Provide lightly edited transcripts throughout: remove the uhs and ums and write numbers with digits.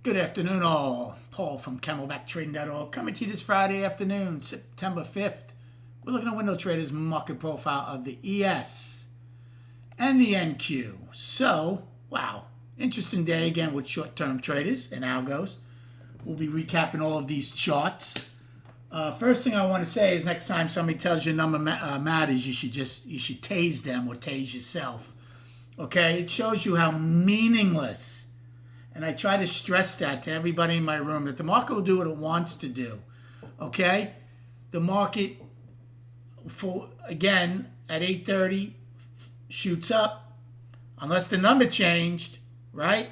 Good afternoon, all. Paul from CamelbackTrading.org coming to you this Friday afternoon, September 5th. We're looking at Window Traders market profile of the ES and the NQ. So, wow, interesting day again with short-term traders and algos. We'll be recapping all of these charts. First thing I want to say is next time somebody tells you a number matters, you should tase them or tase yourself. Okay, it shows you how meaningless. And I try to stress that to everybody in my room, that the market will do what it wants to do. Okay? The market, again, at 8:30, shoots up. Unless the number changed, right?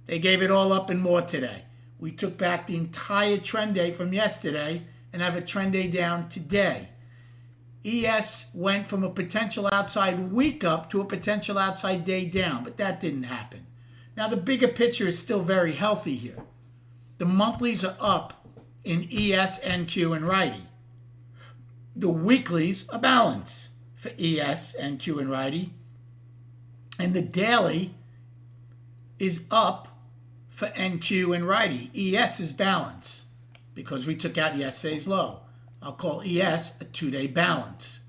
They gave it all up and more today. We took back the entire trend day from yesterday and have a trend day down today. ES went from a potential outside week up to a potential outside day down, but that didn't happen. Now, the bigger picture is still very healthy here. The monthlies are up in ES, NQ, and Righty. The weeklies are balanced for ES, NQ, and Righty. And the daily is up for NQ and Righty. ES is balanced because we took out yesterday's low. I'll call ES a two-day balance.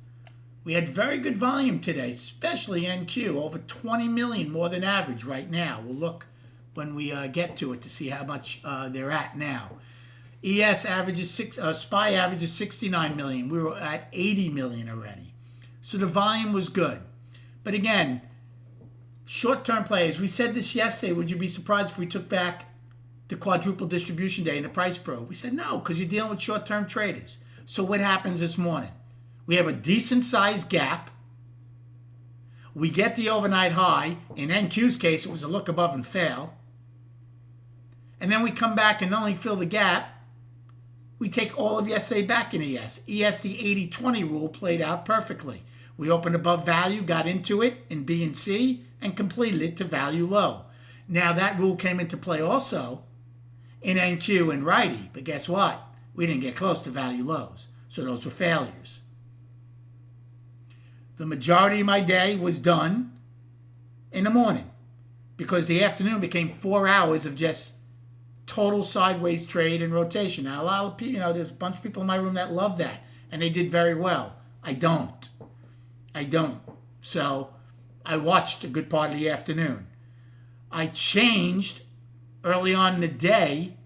We had very good volume today, especially NQ, over 20 million more than average right now. We'll look when we get to it to see how much they're at now. ES averages SPY averages 69 million. We were at 80 million already. So the volume was good. But again, short-term players, we said this yesterday, would you be surprised if we took back the quadruple distribution day in the price probe? We said no, because you're dealing with short-term traders. So what happens this morning? We have a decent-sized gap. We get the overnight high. In NQ's case, it was a look above and fail. And then we come back and not only fill the gap, we take all of yesterday back in ES. ES, the 80-20 rule played out perfectly. We opened above value, got into it in B and C, and completed it to value low. Now, that rule came into play also in NQ and Righty. But guess what? We didn't get close to value lows. So those were failures. The majority of my day was done in the morning because the afternoon became 4 hours of just total sideways trade and rotation. Now, a lot of people, there's a bunch of people in my room that love that, and they did very well. I don't. So I watched a good part of the afternoon. I changed early on in the day,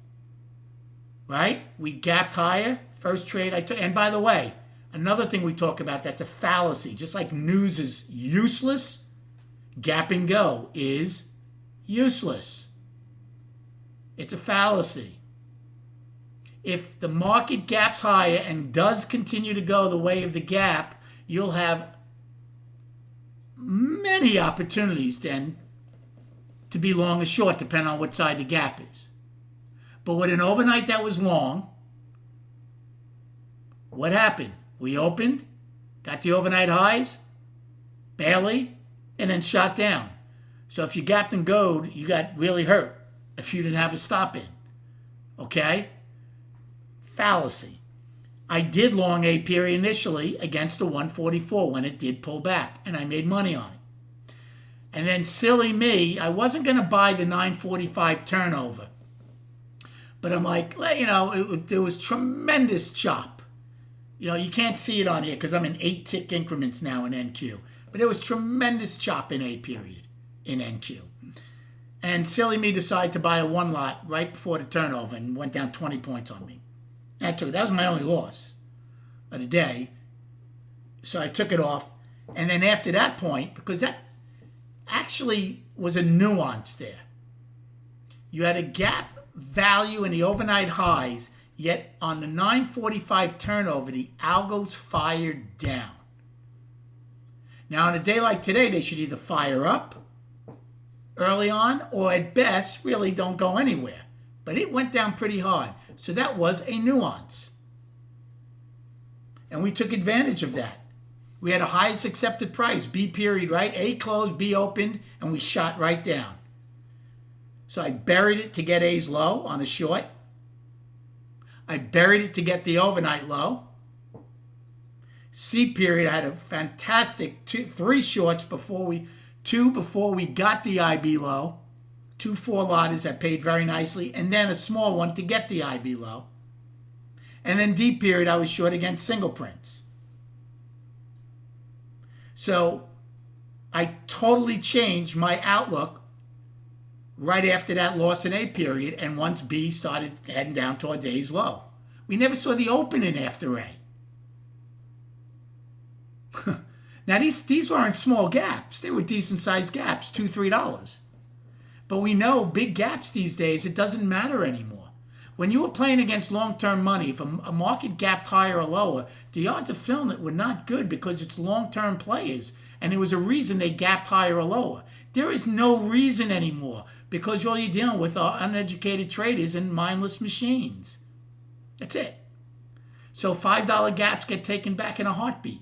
right? We gapped higher. First trade I took, and by the way, another thing we talk about that's a fallacy. Just like news is useless, gap and go is useless. It's a fallacy. If the market gaps higher and does continue to go the way of the gap, you'll have many opportunities then to be long or short, depending on what side the gap is. But with an overnight that was long, what happened? We opened, got the overnight highs, barely, and then shot down. So if you gapped and goed, you got really hurt if you didn't have a stop in. Okay? Fallacy. I did long a period initially against the 144 when it did pull back, and I made money on it. And then silly me, I wasn't going to buy the 945 turnover. But I'm like, there was tremendous chop. You can't see it on here because I'm in 8-tick increments now in NQ. But there was tremendous chop in A period in NQ. And silly me decided to buy a one lot right before the turnover and went down 20 points on me. That was my only loss of the day. So I took it off. And then after that point, because that actually was a nuance there. You had a gap value in the overnight highs. Yet on the 945 turnover, the algos fired down. Now, on a day like today, they should either fire up early on or at best really don't go anywhere. But it went down pretty hard. So that was a nuance. And we took advantage of that. We had a highest accepted price, B period, right? A closed, B opened, and we shot right down. So I buried it to get A's low on a short. I buried it to get the overnight low. C period, I had a fantastic three shorts before we got the IB low. 2 4-lotters that paid very nicely, and then a small one to get the IB low. And then D period, I was short against single prints. So I totally changed my outlook right after that loss in A period, and once B started heading down towards A's low. We never saw the opening after A. Now, these weren't small gaps. They were decent-sized gaps, $2, $3. But we know big gaps these days, it doesn't matter anymore. When you were playing against long-term money, if a market gapped higher or lower, the odds of filling it were not good because it's long-term players, and there was a reason they gapped higher or lower. There is no reason anymore because all you're dealing with are uneducated traders and mindless machines. That's it. So $5 gaps get taken back in a heartbeat.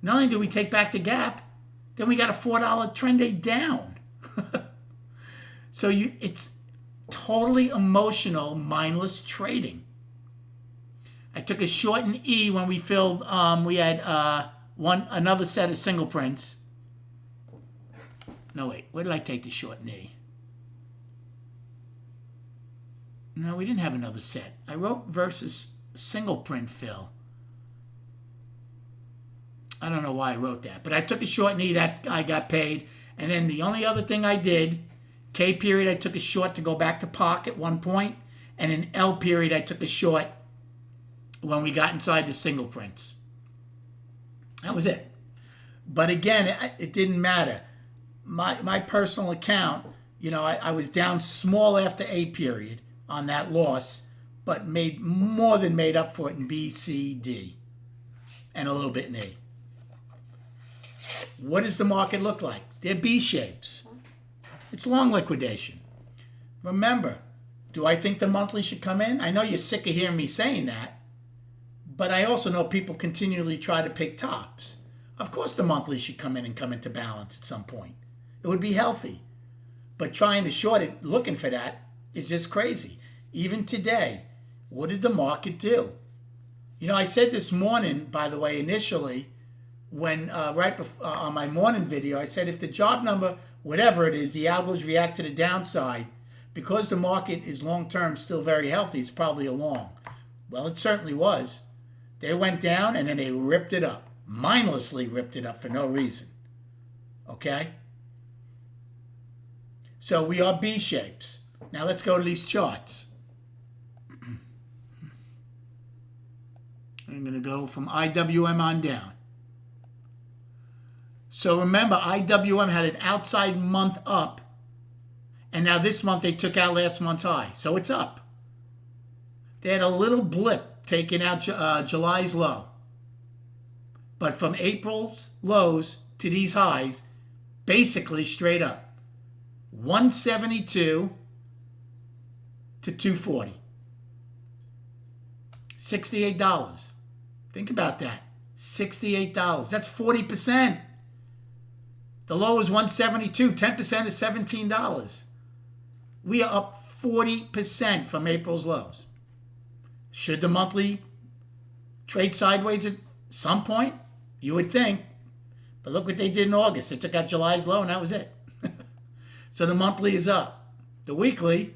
Not only do we take back the gap, then we got a $4 trend day down. So it's totally emotional, mindless trading. I took a short in E when we filled. We had another set of single prints. No, wait. Where did I take the short in E? No, we didn't have another set. I wrote versus single print fill. I don't know why I wrote that, but I took a short in E that I got paid. And then the only other thing I did, K period, I took a short to go back to POC at one point. And in L period, I took a short when we got inside the single prints. That was it. But again, it didn't matter. My personal account, I was down small after A period on that loss, but made more than made up for it in B, C, D, and a little bit in E. What does the market look like? They're B shapes. It's long liquidation. Remember, do I think the monthly should come in? I know you're sick of hearing me saying that, but I also know people continually try to pick tops. Of course the monthly should come in and come into balance at some point. It would be healthy. But trying to short it, looking for that, is just crazy. Even today, what did the market do? I said this morning, by the way, initially, when right before, on my morning video, I said if the job number, whatever it is, the algos react to the downside, because the market is long-term still very healthy, it's probably a long. Well, it certainly was. They went down and then they ripped it up. Mindlessly ripped it up for no reason. Okay? So we are B shapes. Now let's go to these charts. I'm going to go from IWM on down. So remember, IWM had an outside month up, and now this month they took out last month's high. So it's up. They had a little blip taking out July's low. But from April's lows to these highs, basically straight up. 172 to 240. $68. Think about that. $68. That's 40%. The low is 172. 10% is $17. We are up 40% from April's lows. Should the monthly trade sideways at some point? You would think. But look what they did in August. They took out July's low and that was it. So the monthly is up. The weekly,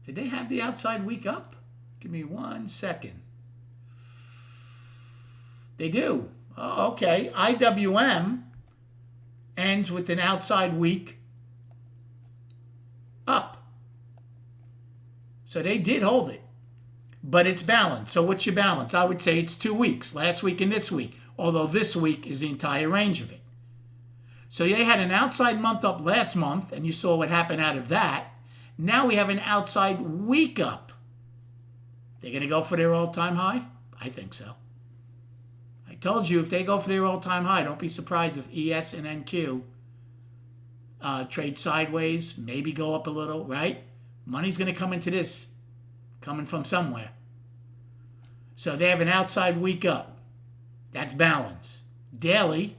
did they have the outside week up? Give me 1 second. They do. Oh, okay. IWM ends with an outside week up. So they did hold it. But it's balanced. So what's your balance? I would say it's 2 weeks, last week and this week. Although this week is the entire range of it. So they had an outside month up last month, and you saw what happened out of that. Now we have an outside week up. They're going to go for their all-time high? I think so. I told you if they go for their all-time high, don't be surprised if ES and NQ trade sideways, maybe go up a little, right? Money's going to come into this, coming from somewhere. So they have an outside week up. That's balance. Daily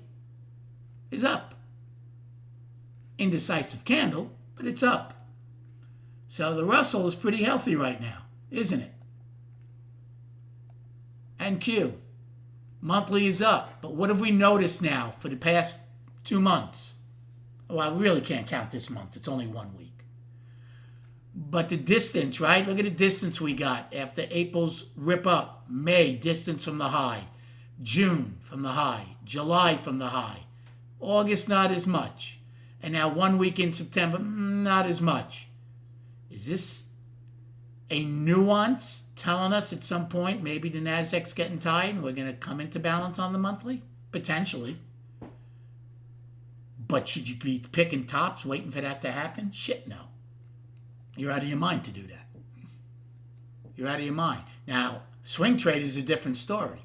is up. Indecisive candle, but it's up. So the Russell is pretty healthy right now, isn't it? NQ. Monthly is up. But what have we noticed now for the past 2 months? Well, I really can't count this month. It's only 1 week. But the distance, right? Look at the distance we got after April's rip up. May, distance from the high. June from the high. July from the high. August, not as much. And now 1 week in September, not as much. Is this a nuance telling us at some point maybe the Nasdaq's getting tight and we're going to come into balance on the monthly? Potentially. But should you be picking tops waiting for that to happen? Shit, no. You're out of your mind to do that. You're out of your mind. Now, swing trade is a different story,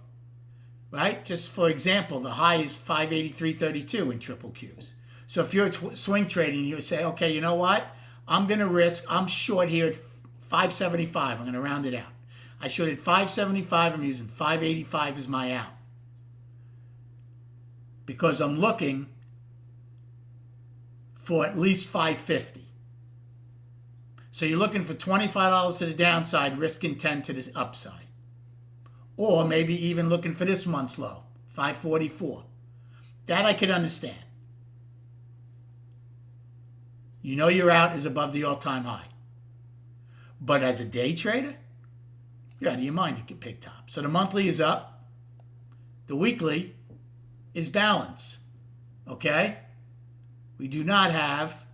right? Just for example, the high is 583.32 in triple Qs. So if you're swing trading, you say, okay, you know what? I'm going to risk, I'm short here at 575. I'm going to round it out. I short at 575. I'm using 585 as my out. Because I'm looking for at least 550. So you're looking for $25 to the downside, risking 10 to the upside. Or maybe even looking for this month's low, 544. That I could understand. You know your out is above the all-time high. But as a day trader, you're out of your mind to get pick top. So the monthly is up. The weekly is balance. Okay? We do not have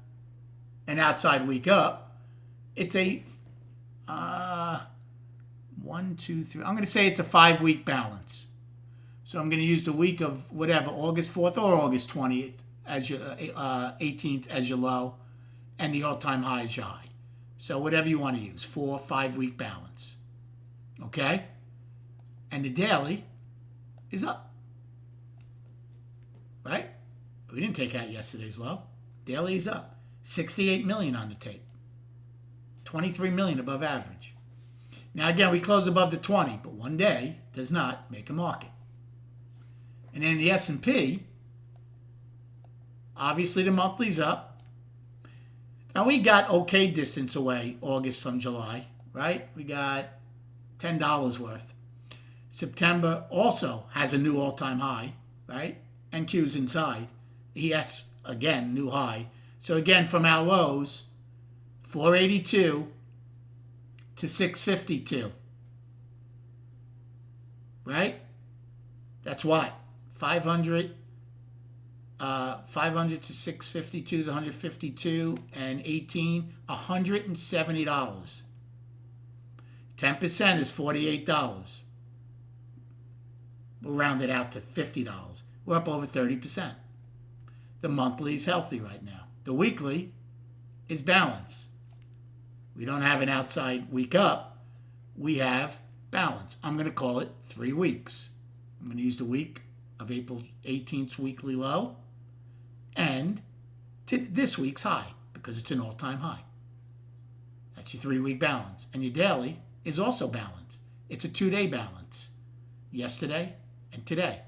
an outside week up. It's a 1, 2, 3. I'm going to say it's a 5-week balance. So I'm going to use the week of whatever, August 4th or August 20th as your 18th as your low, and the all-time high as your high. So whatever you want to use, 4, 5-week balance. Okay? And the daily is up. Right? We didn't take out yesterday's low. Daily is up. 68 million on the tape. 23 million above average. Now again, we closed above the 20, but one day does not make a market. And then the S&P, obviously the monthly's up. Now we got okay distance away August from July, right? We got $10 worth. September also has a new all-time high, right? NQ's inside. ES, again, new high. So again, from our lows, 482 to 652. Right? That's what? 500 to 652 is 152 and 18, $170. 10% is $48. We'll round it out to $50. We're up over 30%. The monthly is healthy right now. The weekly is balance. We don't have an outside week up. We have balance. I'm going to call it 3 weeks. I'm going to use the week of April 18th's weekly low and this week's high because it's an all-time high. That's your 3-week balance. And your daily is also balanced. It's a 2-day balance. Yesterday and today.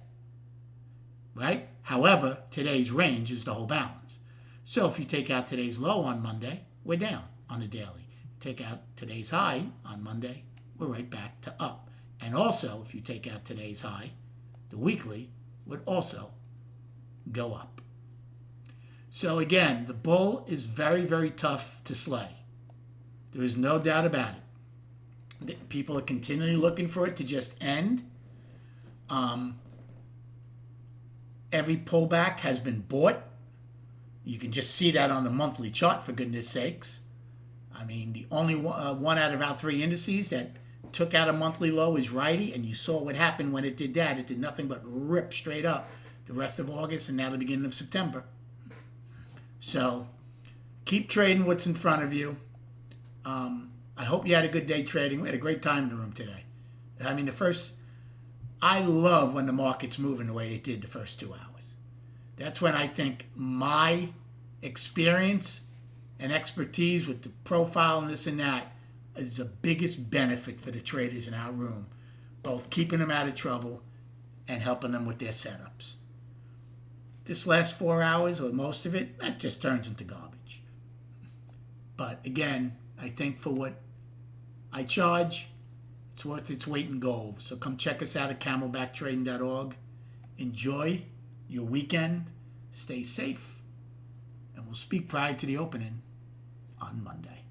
Right? However, today's range is the whole balance. So if you take out today's low on Monday, we're down on the daily. Take out today's high on Monday, we're right back to up. And also, if you take out today's high, the weekly would also go up. So again, the bull is very, very tough to slay. There is no doubt about it. People are continually looking for it to just end. Every pullback has been bought. You can just see that on the monthly chart, for goodness sakes. I mean, the only one out of our 3 indices that took out a monthly low is righty, and you saw what happened when it did that. It did nothing but rip straight up the rest of August and now the beginning of September. So keep trading what's in front of you. I hope you had a good day trading. We had a great time in the room today. I mean, I love when the market's moving the way it did the first 2 hours. That's when I think my experience and expertise with the profile and this and that is the biggest benefit for the traders in our room, both keeping them out of trouble and helping them with their setups. This last 4 hours, or most of it, that just turns into garbage. But again, I think for what I charge, it's worth its weight in gold. So come check us out at camelbacktrading.org. Enjoy your weekend. Stay safe. we'll speak prior to the opening on Monday.